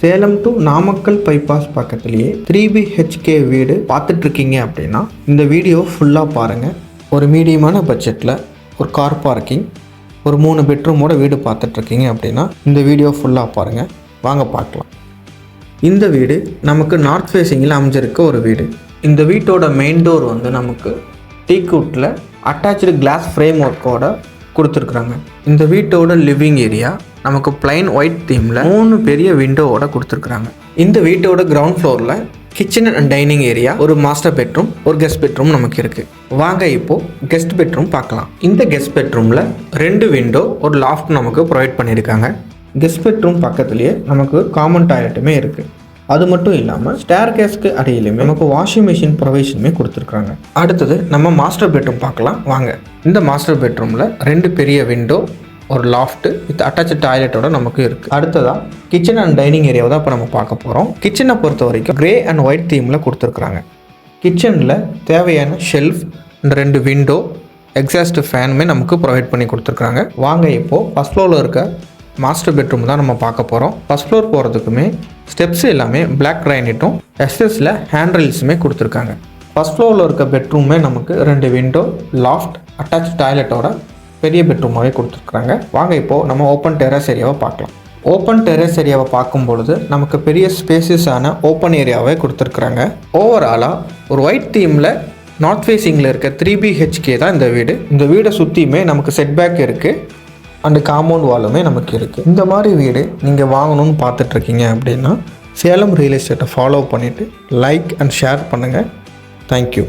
Salem to Namakkal bypass பக்கத்துலேயே 3BHK வீடு பார்த்துட்ருக்கீங்க அப்படின்னா இந்த வீடியோ ஃபுல்லாக பாருங்கள். ஒரு மீடியமான பட்ஜெட்டில் ஒரு கார் பார்க்கிங், ஒரு 3 பெட்ரூமோட வீடு பார்த்துட்ருக்கீங்க அப்படின்னா இந்த வீடியோ ஃபுல்லாக பாருங்கள். வாங்க பார்க்கலாம். இந்த வீடு நமக்கு நார்த் ஃபேஸிங்கில் அமைஞ்சிருக்க ஒரு வீடு. இந்த வீட்டோட மெயின் டோர் வந்து நமக்கு டீக்வுட்டில் அட்டாச்சு கிளாஸ் ஃப்ரேம் ஒர்க்கோட கொடுத்துருக்குறாங்க. இந்த வீட்டோட லிவிங் ஏரியா நமக்கு பிளைன் ஒயிட் தீமில் 3 பெரிய விண்டோவோட கொடுத்துருக்குறாங்க. இந்த வீட்டோட கிரவுண்ட் ஃப்ளோரில் கிச்சன் அண்ட் டைனிங் ஏரியா, ஒரு மாஸ்டர் பெட்ரூம், ஒரு கெஸ்ட் பெட்ரூம் நமக்கு இருக்குது. வாங்க இப்போது கெஸ்ட் பெட்ரூம் பார்க்கலாம். இந்த கெஸ்ட் பெட்ரூமில் 2 விண்டோ, ஒரு லாஃப்ட் நமக்கு ப்ரொவைட் பண்ணியிருக்காங்க. கெஸ்ட் பெட்ரூம் பக்கத்துலேயே நமக்கு காமன் டாய்லெட்டுமே இருக்குது. அது மட்டும் இல்லாமல் ஸ்டேர்கேஸ்க்கு அடியிலுமே நமக்கு வாஷிங் மிஷின் ப்ரொவிஷனுமே கொடுத்துருக்காங்க. அடுத்தது நம்ம மாஸ்டர் பெட்ரூம் பார்க்கலாம் வாங்க. இந்த மாஸ்டர் பெட்ரூமில் 2 பெரிய விண்டோ, ஒரு லாஃப்ட் வித் அட்டாச்சு டாய்லெட்டோட நமக்கு இருக்குது. அடுத்ததாக கிச்சன் அண்ட் டைனிங் ஏரியாவை தான் இப்போ நம்ம பார்க்க போகிறோம். கிச்சனை பொறுத்த வரைக்கும் கிரே அண்ட் ஒயிட் தீமில் கொடுத்துருக்குறாங்க. கிச்சனில் தேவையான ஷெல்ஃப், இந்த 2 விண்டோ, எக்ஸாஸ்ட் ஃபேனுமே நமக்கு ப்ரொவைட் பண்ணி கொடுத்துருக்குறாங்க. வாங்க இப்போது ஃபஸ்ட் ஃப்ளோரில் இருக்க மாஸ்டர் பெட்ரூம் தான் நம்ம பார்க்க போகிறோம். ஃபஸ்ட் ஃப்ளோர் போகிறதுக்குமே ஸ்டெப்ஸ் எல்லாமே பிளாக் கிரானைட்டும் எஸ்எஸ்ல ஹேண்ட் ரெயில்ஸுமே கொடுத்துருக்காங்க. ஃபஸ்ட் ஃப்ளோரில் இருக்க பெட்ரூமே நமக்கு 2 விண்டோ, லாஃப்ட், அட்டாச் டாய்லெட்டோட பெரிய பெட்ரூமாகவே கொடுத்துருக்குறாங்க. வாங்க இப்போது நம்ம ஓப்பன் டெரஸ் ஏரியாவை பார்க்கலாம். ஓப்பன் டெரஸ் ஏரியாவை பார்க்கும் பொழுது நமக்கு பெரிய ஸ்பேசியஸான ஓப்பன் ஏரியாவே கொடுத்துருக்குறாங்க. ஓவராலாக ஒரு ஒயிட் தீமில் நார்த் ஃபேஸிங்கில் இருக்க 3BHK தான் இந்த வீடு. இந்த வீடை சுற்றியுமே நமக்கு செட்பேக் இருக்குது அண்டு காம்பவுண்ட் வாலுமே நமக்கு இருக்குது. இந்த மாதிரி வீடு நீங்கள் வாங்கணும்னு பார்த்துட்ருக்கீங்க அப்படின்னா சேலம் ரியல் எஸ்டேட்டை ஃபாலோ பண்ணிவிட்டு லைக் அண்ட் ஷேர் பண்ணுங்கள். தேங்க்யூ.